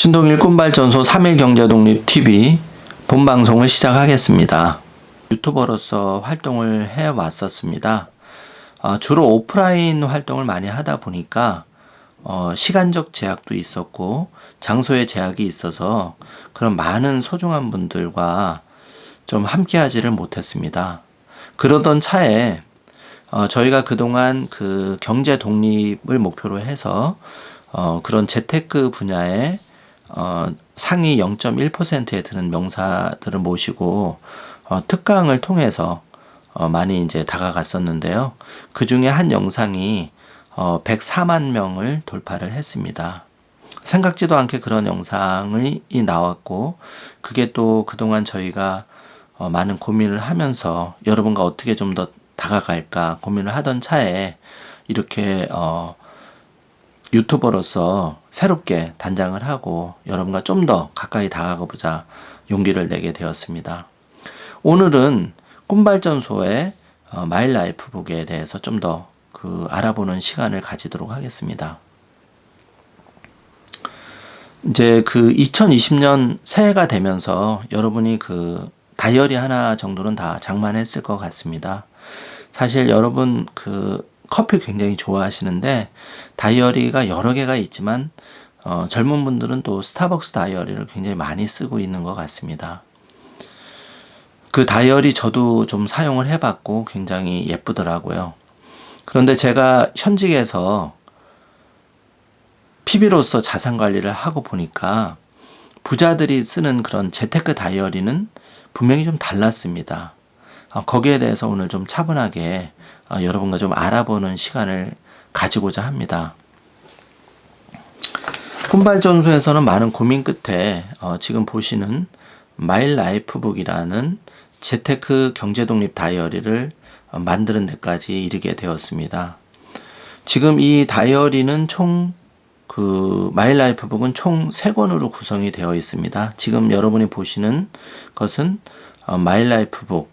신동일 꿈발전소 3.1경제독립TV 본방송을 시작하겠습니다. 유튜버로서 활동을 해왔었습니다. 주로 오프라인 활동을 많이 하다 보니까 시간적 제약도 있었고 장소의 제약이 있어서 그런 많은 소중한 분들과 좀 함께 하지를 못했습니다. 그러던 차에 저희가 그동안 그 경제 독립을 목표로 해서 그런 재테크 분야에 상위 0.1%에 드는 명사들을 모시고 특강을 통해서 많이 이제 다가갔었는데요. 그 중에 한 영상이 104만 명을 돌파를 했습니다. 생각지도 않게 그런 영상이 나왔고, 그게 또 그동안 저희가 많은 고민을 하면서 여러분과 어떻게 좀 더 다가갈까 고민을 하던 차에 이렇게 유튜버로서 새롭게 단장을 하고 여러분과 좀 더 가까이 다가가 보자 용기를 내게 되었습니다. 오늘은 꿈발전소의 마일 라이프북에 대해서 좀 더 알아보는 시간을 가지도록 하겠습니다. 이제 2020년 새해가 되면서 여러분이 다이어리 하나 정도는 다 장만했을 것 같습니다. 사실 여러분 커피 굉장히 좋아하시는데 다이어리가 여러 개가 있지만 젊은 분들은 또 스타벅스 다이어리를 굉장히 많이 쓰고 있는 것 같습니다. 그 다이어리 저도 좀 사용을 해봤고 굉장히 예쁘더라고요. 그런데 제가 현직에서 PB로서 자산 관리를 하고 보니까 부자들이 쓰는 그런 재테크 다이어리는 분명히 좀 달랐습니다. 거기에 대해서 오늘 좀 차분하게 여러분과 좀 알아보는 시간을 가지고자 합니다. 꿈발전소에서는 많은 고민 끝에 지금 보시는 마일 라이프북이라는 재테크 경제독립 다이어리를 만드는 데까지 이르게 되었습니다. 지금 이 다이어리는 마일 라이프북은 총 3권으로 구성이 되어 있습니다. 지금 여러분이 보시는 것은 마일 라이프북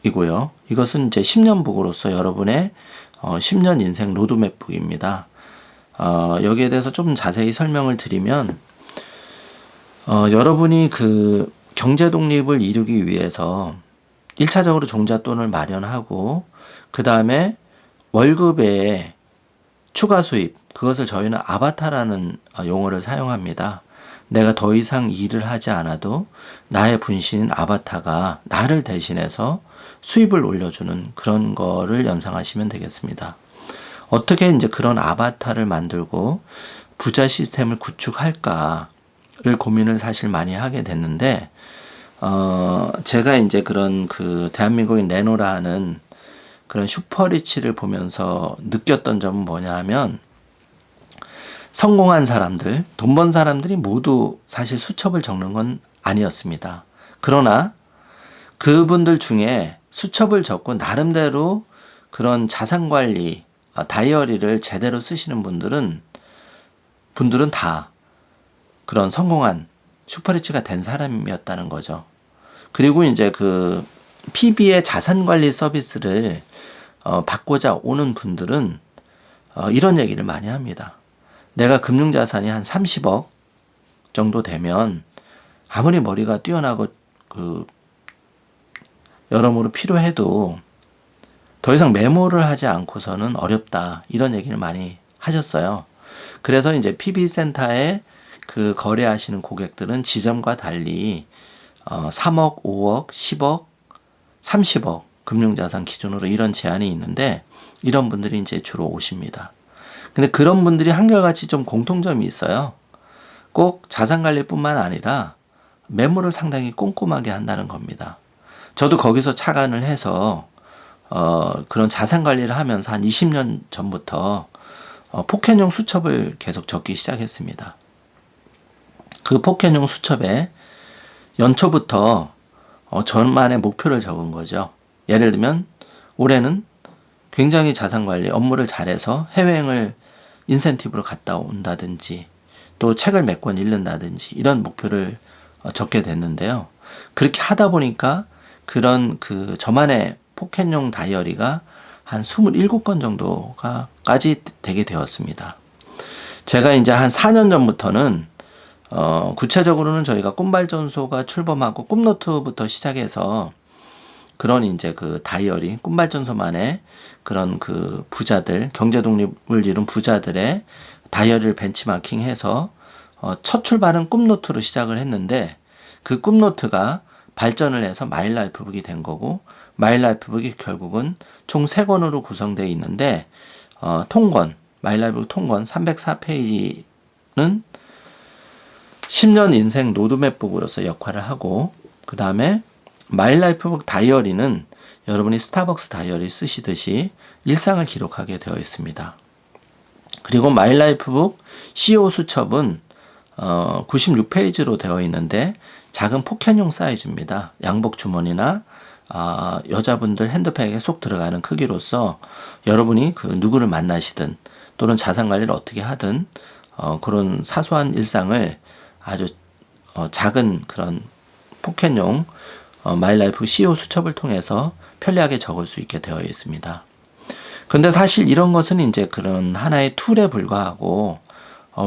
이고요. 이것은 이제 10년북으로서 여러분의 10년 인생 로드맵북입니다. 여기에 대해서 좀 자세히 설명을 드리면 여러분이 경제 독립을 이루기 위해서 1차적으로 종잣돈을 마련하고 그 다음에 월급에 추가 수입, 그것을 저희는 아바타라는 용어를 사용합니다. 내가 더 이상 일을 하지 않아도 나의 분신인 아바타가 나를 대신해서 수입을 올려주는 그런 거를 연상하시면 되겠습니다. 어떻게 이제 그런 아바타를 만들고 부자 시스템을 구축할까를 고민을 사실 많이 하게 됐는데, 제가 이제 그런 대한민국의 내노라는 그런 슈퍼리치를 보면서 느꼈던 점은 뭐냐 하면, 성공한 사람들, 돈 번 사람들이 모두 사실 수첩을 적는 건 아니었습니다. 그러나 그분들 중에 수첩을 적고 나름대로 그런 자산관리, 다이어리를 제대로 쓰시는 분들은 다 그런 성공한 슈퍼리치가 된 사람이었다는 거죠. 그리고 이제 PB의 자산관리 서비스를 받고자 오는 분들은 이런 얘기를 많이 합니다. 내가 금융자산이 한 30억 정도 되면 아무리 머리가 뛰어나고 여러모로 필요해도 더 이상 메모를 하지 않고서는 어렵다, 이런 얘기를 많이 하셨어요. 그래서 이제 PB센터에 거래하시는 고객들은 지점과 달리 3억, 5억, 10억, 30억 금융자산 기준으로 이런 제한이 있는데 이런 분들이 이제 주로 오십니다. 근데 그런 분들이 한결같이 좀 공통점이 있어요. 꼭 자산관리뿐만 아니라 매물을 상당히 꼼꼼하게 한다는 겁니다. 저도 거기서 착안을 해서 그런 자산관리를 하면서 한 20년 전부터 포켓용 수첩을 계속 적기 시작했습니다. 그 포켓용 수첩에 연초부터 저만의 목표를 적은 거죠. 예를 들면 올해는 굉장히 자산관리 업무를 잘해서 해외여행을 인센티브로 갔다 온다든지 또 책을 몇 권 읽는다든지 이런 목표를 적게 됐는데요. 그렇게 하다 보니까 그런 저만의 포켓용 다이어리가 한 27권 정도까지 되게 되었습니다. 제가 이제 한 4년 전부터는 구체적으로는 저희가 꿈발전소가 출범하고 꿈노트부터 시작해서 그런 이제 그 다이어리, 꿈발전소만의 그런 그 부자들, 경제 독립을 이룬 부자들의 다이어리를 벤치마킹해서 첫 출발은 꿈노트로 시작을 했는데 그 꿈노트가 발전을 해서 마일라이프북이 된 거고 마일라이프북이 결국은 총 3권으로 구성되어 있는데 통권, 마일라이프북 통권 304페이지는 10년 인생 로드맵북으로서 역할을 하고 그 다음에 마일라이프북 다이어리는 여러분이 스타벅스 다이어리 쓰시듯이 일상을 기록하게 되어 있습니다. 그리고 마일라이프북 CEO 수첩은 96페이지로 되어 있는데 작은 포켓용 사이즈입니다. 양복 주머니나 여자분들 핸드백에 쏙 들어가는 크기로서 여러분이 그 누구를 만나시든 또는 자산 관리를 어떻게 하든 그런 사소한 일상을 아주 작은 그런 포켓용 마일라이프 CEO 수첩을 통해서 편리하게 적을 수 있게 되어 있습니다. 근데 사실 이런 것은 이제 그런 하나의 툴에 불과하고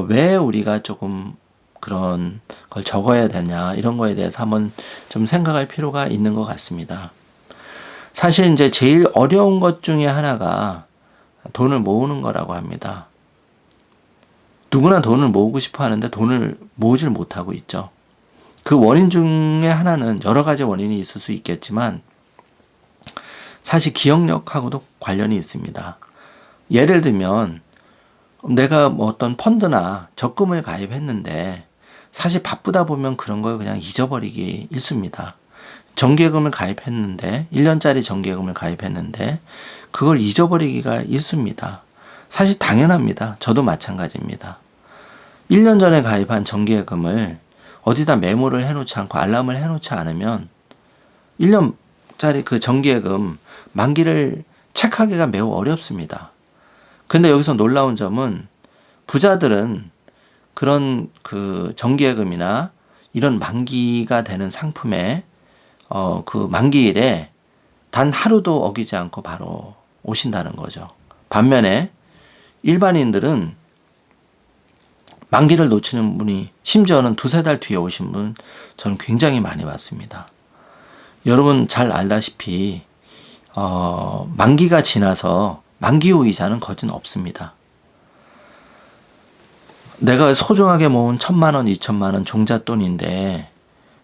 왜 우리가 조금 그런 걸 적어야 되냐 이런 거에 대해서 한번 좀 생각할 필요가 있는 것 같습니다. 사실 이제 제일 어려운 것 중에 하나가 돈을 모으는 거라고 합니다. 누구나 돈을 모으고 싶어 하는데 돈을 모으질 못하고 있죠. 그 원인 중에 하나는 여러 가지 원인이 있을 수 있겠지만 사실 기억력하고도 관련이 있습니다. 예를 들면 내가 뭐 어떤 펀드나 적금을 가입했는데 사실 바쁘다 보면 그런 걸 그냥 잊어버리기 일쑤입니다. 정기예금을 가입했는데 1년짜리 정기예금을 가입했는데 그걸 잊어버리기가 일쑤입니다. 사실 당연합니다. 저도 마찬가지입니다. 1년 전에 가입한 정기예금을 어디다 메모를 해놓지 않고 알람을 해놓지 않으면 1년짜리 그 정기예금 만기를 체크하기가 매우 어렵습니다. 근데 여기서 놀라운 점은 부자들은 그런 그 정기예금이나 이런 만기가 되는 상품에 그 만기일에 단 하루도 어기지 않고 바로 오신다는 거죠. 반면에 일반인들은 만기를 놓치는 분이 심지어는 2-3달 뒤에 오신 분 저는 굉장히 많이 봤습니다. 여러분 잘 알다시피 만기가 지나서 만기 후 이자는 거진 없습니다. 내가 소중하게 모은 1,000만 원, 2,000만 원 종잣돈인데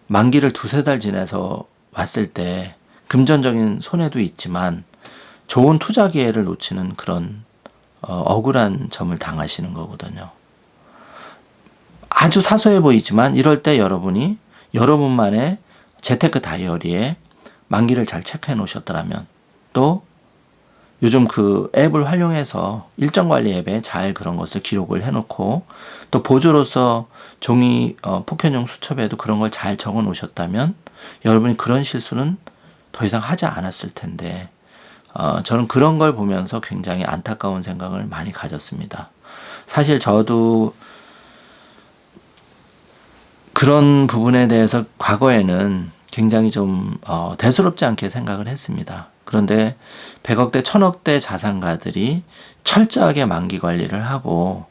만기를 2-3달 지나서 왔을 때 금전적인 손해도 있지만 좋은 투자 기회를 놓치는 그런 억울한 점을 당하시는 거거든요. 아주 사소해 보이지만 이럴 때 여러분이 여러분만의 재테크 다이어리에 만기를 잘 체크해 놓으셨더라면 또 요즘 그 앱을 활용해서 일정관리 앱에 잘 그런 것을 기록을 해놓고 또 보조로서 종이 포켓용 수첩에도 그런 걸 잘 적어 놓으셨다면 여러분이 그런 실수는 더 이상 하지 않았을 텐데 저는 그런 걸 보면서 굉장히 안타까운 생각을 많이 가졌습니다. 사실 저도 그런 부분에 대해서 과거에는 굉장히 좀 대수롭지 않게 생각을 했습니다. 그런데 100억대, 1000억대 자산가들이 철저하게 만기 관리를 하고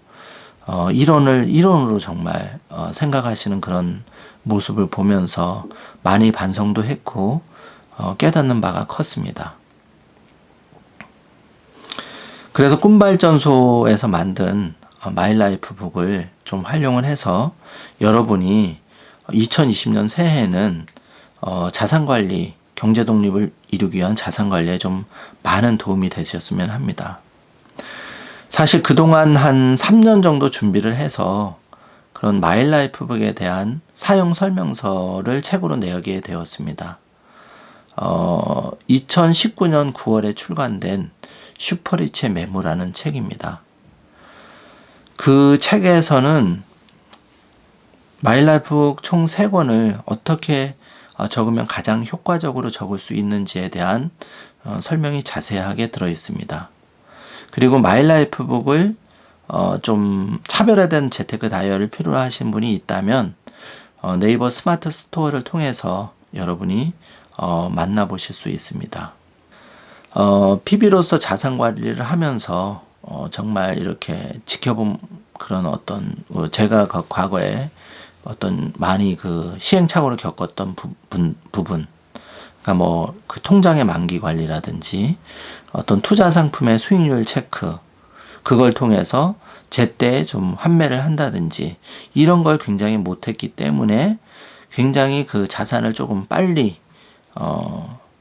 일원을 일원으로 정말 생각하시는 그런 모습을 보면서 많이 반성도 했고 깨닫는 바가 컸습니다. 그래서 꿈발전소에서 만든 마일라이프 북을 좀 활용을 해서 여러분이 2020년 새해에는 자산관리, 경제 독립을 이루기 위한 자산관리에 좀 많은 도움이 되셨으면 합니다. 사실 그동안 한 3년 정도 준비를 해서 그런 마일라이프 북에 대한 사용 설명서를 책으로 내게 되었습니다. 2019년 9월에 출간된 슈퍼리치의 메모라는 책입니다. 그 책에서는 마일라이프북 총 3권을 어떻게 적으면 가장 효과적으로 적을 수 있는지에 대한 설명이 자세하게 들어 있습니다. 그리고 마일라이프북을 좀 차별화된 재테크 다이어리를 필요로 하신 분이 있다면 네이버 스마트 스토어를 통해서 여러분이 만나보실 수 있습니다. PB로서 자산 관리를 하면서 정말 이렇게 지켜본 그런 어떤 제가 과거에 어떤 많이 그 시행착오를 겪었던 부분, 그러니까 뭐 그 통장의 만기 관리라든지 어떤 투자 상품의 수익률 체크, 그걸 통해서 제때 좀 환매를 한다든지 이런 걸 굉장히 못했기 때문에 굉장히 그 자산을 조금 빨리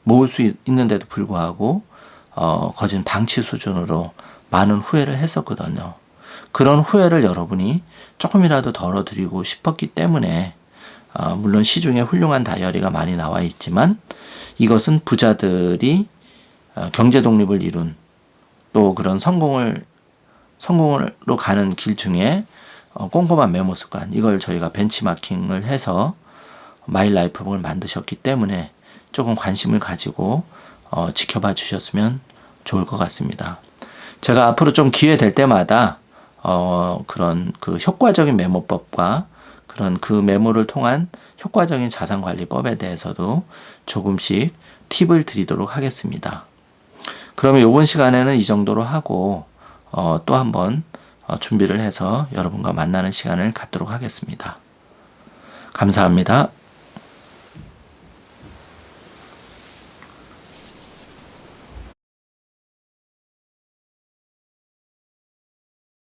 모을 수 있는데도 불구하고 거진 방치 수준으로 많은 후회를 했었거든요. 그런 후회를 여러분이 조금이라도 덜어드리고 싶었기 때문에 물론 시중에 훌륭한 다이어리가 많이 나와 있지만 이것은 부자들이 경제 독립을 이룬 또 그런 성공으로 가는 길 중에 꼼꼼한 메모 습관, 이걸 저희가 벤치마킹을 해서 마일라이프북을 만드셨기 때문에 조금 관심을 가지고 지켜봐 주셨으면 좋을 것 같습니다. 제가 앞으로 좀 기회 될 때마다 그런 그 효과적인 메모법과 그런 그 메모를 통한 효과적인 자산관리법에 대해서도 조금씩 팁을 드리도록 하겠습니다. 그러면 이번 시간에는 이 정도로 하고 또 한번 준비를 해서 여러분과 만나는 시간을 갖도록 하겠습니다. 감사합니다.